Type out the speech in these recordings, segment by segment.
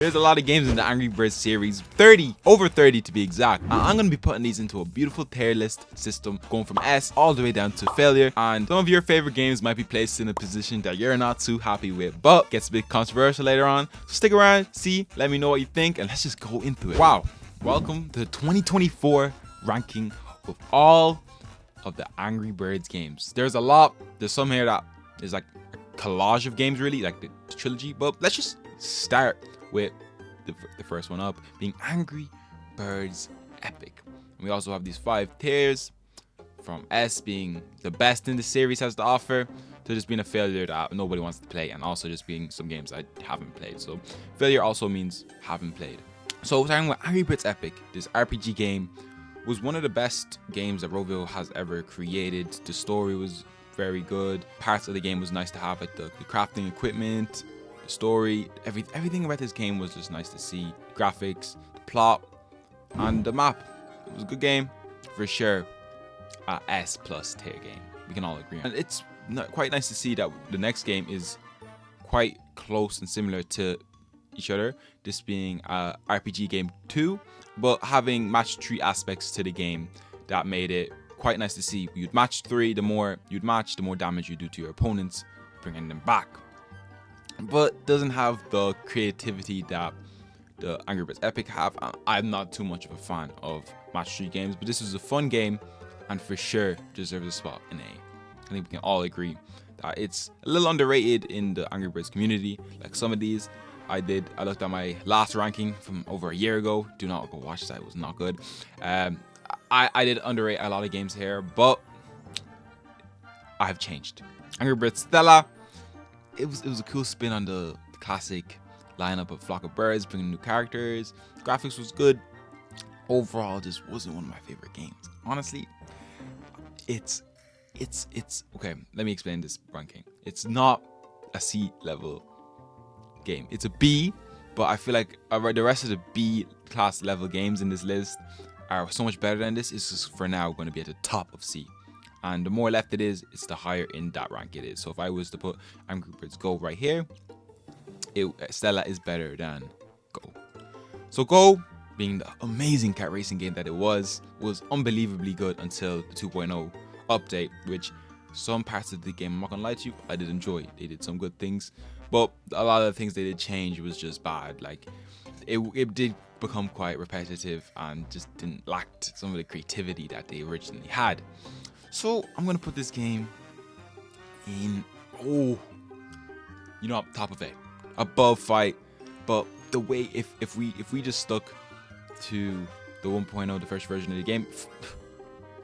There's a lot of games in the Angry Birds series, 30, over 30 to be exact. I'm going to be putting these into a beautiful tier list system, going from S all the way down to failure. And some of your favorite games might be placed in a position that you're not too happy with, but gets a bit controversial later on. So stick around, see, let me know what you think, and let's just go into it. Wow, welcome to the 2024 ranking of all of the Angry Birds games. There's a lot. There's some here that is like a collage of games, really, like the trilogy, but let's just start with the first one up being Angry Birds Epic. And we also have these 5 tiers, from S being the best in the series has to offer, to just being a failure that nobody wants to play, and also just being some games I haven't played. So failure also means haven't played. So starting with Angry Birds Epic, this RPG game was one of the best games that Rovio has ever created. The story was very good. Parts of the game was nice to have, like the crafting equipment, story, everything about this game was just nice to see. Graphics, the plot, and the map. It was a good game for sure. A S+ tier game, we can all agree on. And it's quite nice to see that the next game is quite close and similar to each other, this being a RPG game 2, but having match 3 aspects to the game that made it quite nice to see. You'd match 3, the more you'd match, the more damage you do to your opponents, bringing them back. But doesn't have the creativity that the Angry Birds Epic have. I'm not too much of a fan of match 3 games, but this is a fun game and for sure deserves a spot in A. I think we can all agree that it's a little underrated in the Angry Birds community. Like some of these I looked at my last ranking from over a year ago. Do not go watch that, it was not good. I did underrate a lot of games here, but I have changed. Angry Birds Stella, it was a cool spin on the classic lineup of flock of birds, bringing new characters. Graphics was good. Overall, this wasn't one of my favorite games. Honestly, it's okay. Let me explain this ranking. It's not a C level game. It's a B, but I feel like the rest of the B class level games in this list are so much better than this. It's just for now going to be at the top of C. And the more left it is, it's the higher in that rank it is. So if I was to put Angry Birds Go right here, Stella is better than Go. So Go, being the amazing kart racing game that it was unbelievably good until the 2.0 update, which some parts of the game, I'm not gonna lie to you, I did enjoy. They did some good things, but a lot of the things they did change was just bad. Like it did become quite repetitive and just didn't lack some of the creativity that they originally had. So I'm gonna put this game in, top of it, above Fight. But the way if we just stuck to the 1.0, the first version of the game,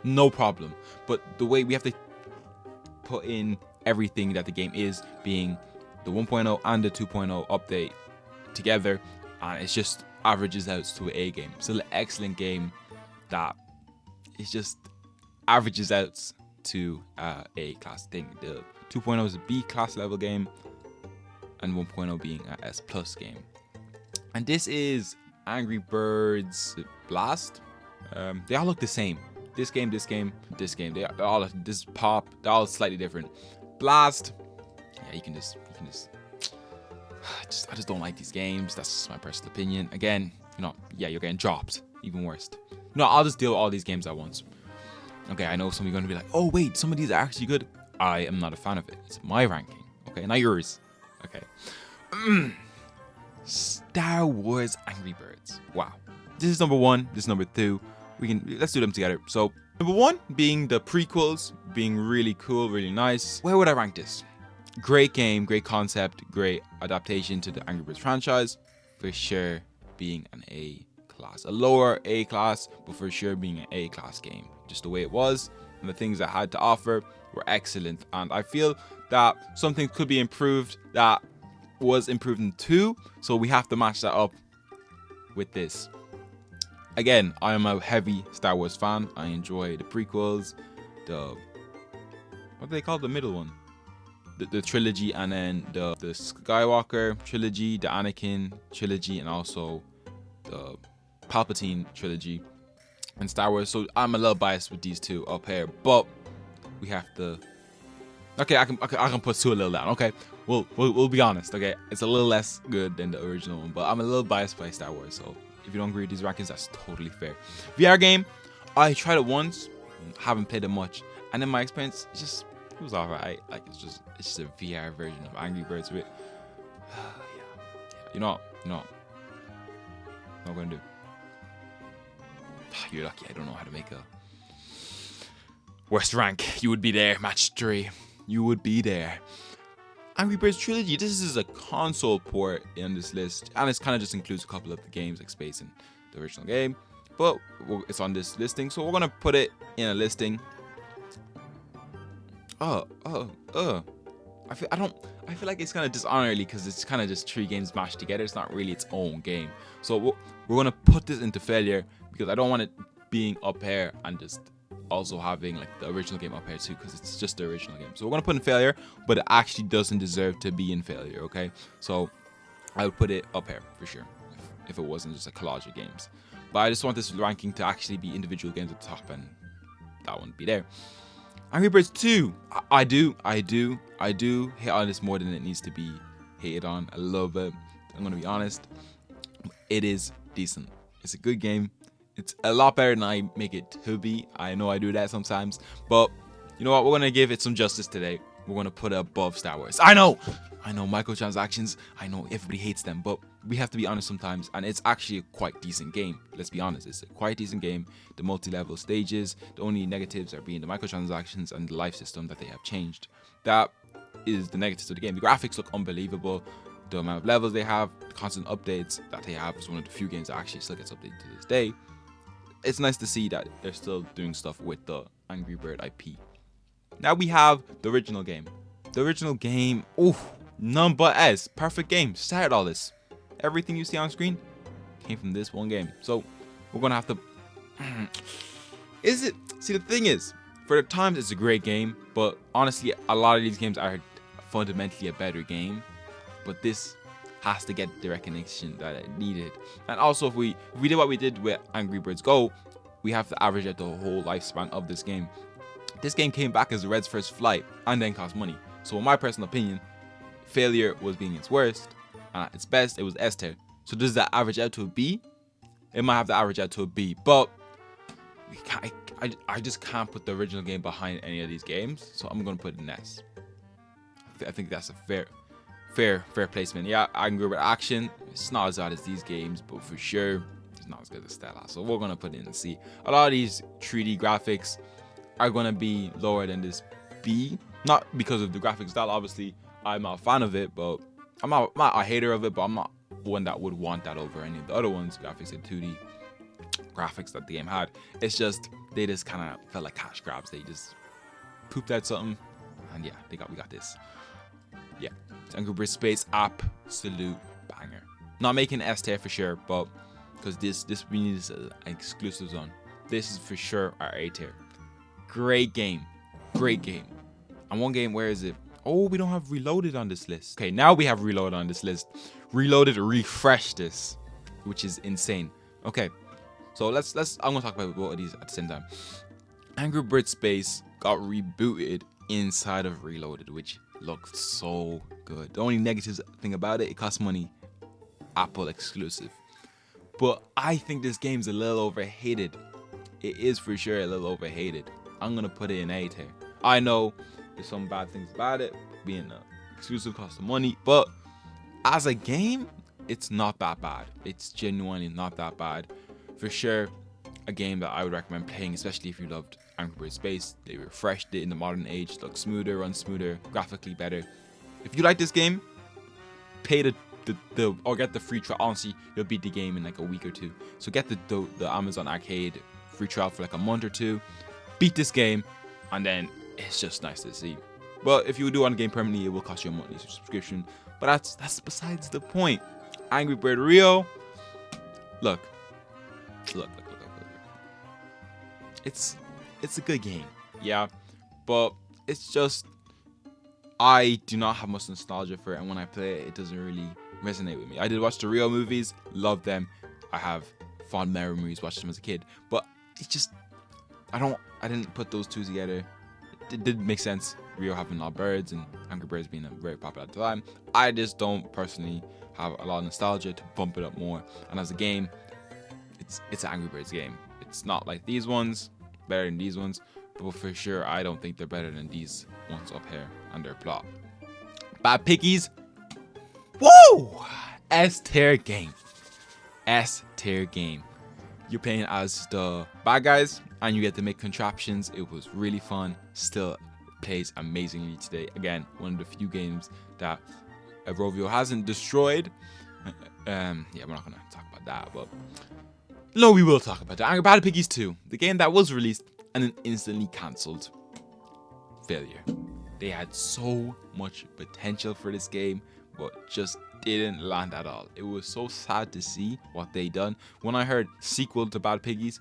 no problem. But the way we have to put in everything that the game is, being the 1.0 and the 2.0 update together, and it just averages out to an A game. Still an excellent game that is just averages out to A class thing. The 2.0 is a B class level game, and 1.0 being a S+ game. And this is Angry Birds Blast. They all look the same. This game. They're all this pop. They're all slightly different. Blast. Yeah, you can just. I just don't like these games. That's just my personal opinion. Again, you're getting dropped. Even worse. I'll just deal with all these games at once. Okay, I know some of you are going to be like, oh wait, some of these are actually good. I am not a fan of it. It's my ranking. Okay, not yours. Okay. Star Wars Angry Birds. Wow. This is number 1. This is number 2. Let's do them together. So number 1 being the prequels, being really cool, really nice. Where would I rank this? Great game, great concept, great adaptation to the Angry Birds franchise. For sure being an A class. A lower A class, but for sure being an A class game. Just the way it was, and the things it had to offer were excellent. And I feel that something could be improved that was improved in 2, so we have to match that up with this. Again, I am a heavy Star Wars fan. I enjoy the prequels, what do they call the middle one? The trilogy, and then the Skywalker trilogy, the Anakin trilogy, and also the Palpatine trilogy and Star Wars. So I'm a little biased with these 2 up here, but we have to. Okay, I can put 2 a little down. Okay, We'll be honest, okay? It's a little less good than the original one, but I'm a little biased by Star Wars, so if you don't agree with these rankings, that's totally fair. VR game, I tried it once, haven't played it much, and in my experience, it was alright. Like it's just a VR version of Angry Birds with yeah. You know what I'm gonna do? You're lucky I don't know how to make a worst rank. You would be there, match 3. You would be there. Angry Birds Trilogy, this is a console port in this list, and it kind of just includes a couple of the games like Space and the original game, but it's on this listing, so we're gonna put it in a listing. I feel like it's kind of dishonorably because it's kind of just 3 games mashed together. It's not really its own game, so we're gonna put this into failure because I don't want it being up here and just also having like the original game up here too, because it's just the original game. So we're gonna put in failure, but it actually doesn't deserve to be in failure. Okay, so I would put it up here for sure if it wasn't just a collage of games. But I just want this ranking to actually be individual games at the top, and that wouldn't be there. Angry Birds 2, I do hate on this more than it needs to be hated on a little bit. I'm gonna be honest, it is decent. It's a good game. It's a lot better than I make it to be. I know I do that sometimes, but you know what? We're gonna give it some justice today. We're gonna put it above Star Wars. I know microtransactions. I know everybody hates them, but we have to be honest sometimes, and it's actually a quite decent game. Let's be honest, it's a quite decent game. The multi-level stages, the only negatives are being the microtransactions and the life system that they have changed. That is the negatives of the game. The graphics look unbelievable. The amount of levels they have, the constant updates that they have is one of the few games that actually still gets updated to this day. It's nice to see that they're still doing stuff with the Angry Bird IP. Now we have the original game. The original game, none but S. Perfect game. Started all this. Everything you see on screen came from this one game. So we're gonna have to. See, the thing is, for the times, it's a great game, but honestly, a lot of these games are fundamentally a better game. But this has to get the recognition that it needed. And also, if we did what we did with Angry Birds Go, we have to average out the whole lifespan of this game. This game came back as Red's first flight and then cost money. So in my personal opinion, failure was being its worst, and at its best, it was S tier. So does that average out to a B? It might have to average out to a B, but I just can't put the original game behind any of these games, so I'm gonna put it in S. I think that's a fair placement. Yeah, Angry Bird Action, it's not as bad as these games, but for sure it's not as good as Stella, so we're gonna put it in C. A lot of these 3D graphics are gonna be lower than this B, not because of the graphics style. Obviously I'm not a fan of it, but I'm not a hater of it, but I'm not one that would want that over any of the other ones. Graphics and 2D graphics that the game had, it's just they just kind of felt like cash grabs. They just pooped out something, and yeah, we got this. Yeah, Angry Birds Space, absolute banger. Not making S tier for sure, but because this we need this an exclusive zone. This is for sure our A tier. Great game. And one game, where is it? Oh, we don't have Reloaded on this list. Okay, now we have Reloaded on this list. Reloaded refreshed this, which is insane. Okay, so let's I'm gonna talk about both of these at the same time. Angry Birds Space got rebooted inside of Reloaded, which looked so good. The only negative thing about it costs money. Apple exclusive. But I think this game's a little overhated. It is for sure a little overhated. I'm gonna put it in A tier. I know there's some bad things about it, being exclusive, cost of money, but as a game, it's not that bad. It's genuinely not that bad. For sure, a game that I would recommend playing, especially if you loved Angry Birds Space. They refreshed it in the modern age, looks smoother, runs smoother, graphically better. If you like this game, pay or get the free trial. Honestly, you'll beat the game in like a week or two. So get the Amazon Arcade free trial for like a month or two. Beat this game, and then it's just nice to see. But if you do want a game permanently, it will cost you a monthly subscription. But that's besides the point. Angry Bird Rio, look. It's a good game, yeah, but it's just I do not have much nostalgia for it, and when I play it, it doesn't really resonate with me. I did watch the Rio movies, love them. I have fond memories watching them as a kid, but it's just I didn't put those two together. it did make sense. Rio having a lot of birds and Angry Birds being very popular at the time. I just don't personally have a lot of nostalgia to bump it up more. And as a game, it's an Angry Birds game. It's not like these ones, better than these ones, but for sure I don't think they're better than these ones up here and their plot. Bad Piggies. Whoa! S tier game. S tier game. You're playing as the bad guys and you get to make contraptions. It was really fun. Still plays amazingly today. Again, one of the few games that Rovio hasn't destroyed. Yeah, we're not gonna talk about that, but no, we will talk about that. Bad Piggies 2, the game that was released and then instantly cancelled. Failure. They had so much potential for this game, but just didn't land at all. It was so sad to see what they done. When I heard sequel to Bad Piggies,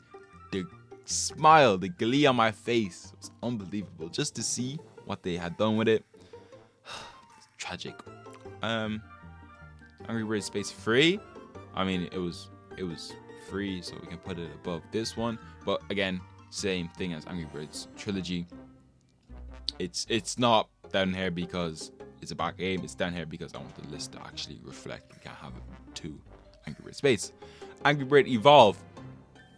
the smile, the glee on my face was unbelievable. Just to see what they had done with it. Tragic. Angry Birds Space free. I mean, it was free, so we can put it above this one. But again, same thing as Angry Birds Trilogy. It's not down here because it's a bad game. It's down here because I want the list to actually reflect. We can't have it to Angry Birds Space. Angry Birds Evolve.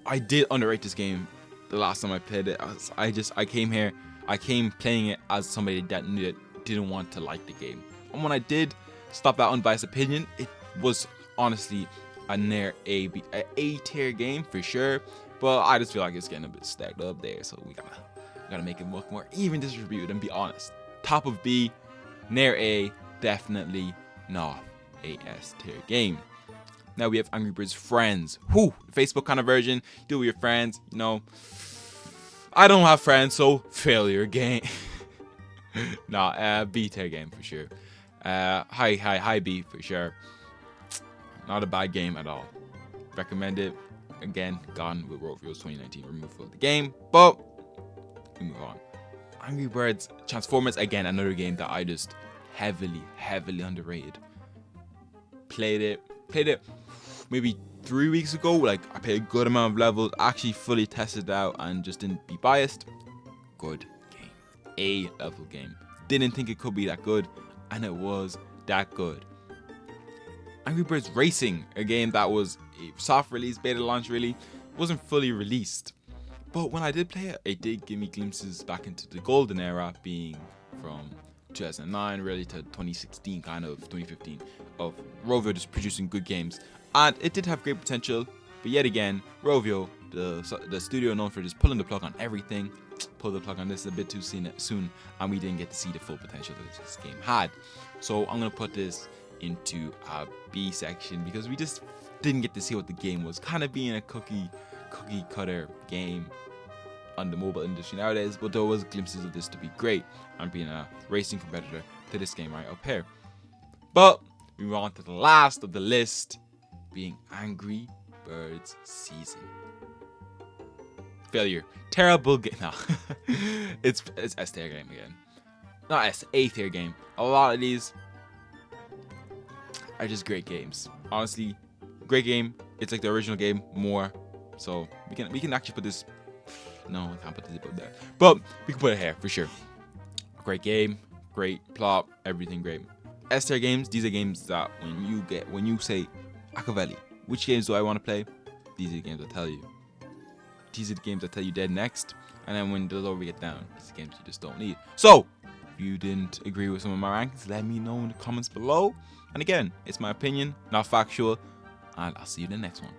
I did underrate this game the last time I played it. I came playing it as somebody that didn't want to like the game. And when I did stop that unbiased opinion, it was honestly a near A tier game for sure. But I just feel like it's getting a bit stacked up there, so we gotta make it look more even distributed and be honest. Top of B, near A, definitely not a S tier game. Now we have Angry Birds Friends. Whoo, Facebook kind of version. Do it with your friends, you know. I don't have friends, so failure game. Nah, B tier game for sure. High B for sure. Not a bad game at all. Recommend it. Again, gone with Rovio's 2019 removal of the game, but we move on. Angry Birds Transformers, again, another game that I just heavily underrated. Played it maybe 3 weeks ago. Like, I played a good amount of levels, actually fully tested it out and just didn't be biased. Good game. A level game. Didn't think it could be that good, and it was that good. Angry Birds Racing, a game that was a soft release, beta launch really, wasn't fully released. But when I did play it, it did give me glimpses back into the golden era, being from 2009 really to 2016, kind of 2015, of Rovio just producing good games. And it did have great potential, but yet again, Rovio, the studio known for just pulling the plug on everything, pulled the plug on this a bit too soon, and we didn't get to see the full potential that this game had. So I'm going to put this into a B section because we just didn't get to see what the game was, kind of being a cookie cutter game on the mobile industry nowadays, but there was glimpses of this to be great and being a racing competitor to this game right up here. But we move on to the last of the list, being Angry Birds Season. Failure. Terrible game. No. it's S tier game again. Not S, A tier game. A lot of these are just great games. Honestly, great game. It's like the original game more. So we can actually put this. No, I can't put this above there. But we can put it here for sure. Great game, great plot, everything great. S tier games, these are games that when you say Akavelli, which games do I want to play? These are the games I tell you. These are the games that tell you dead next. And then when the lower we get down, these are games you just don't need. So if you didn't agree with some of my rankings, let me know in the comments below. And again, it's my opinion, not factual. And I'll see you in the next one.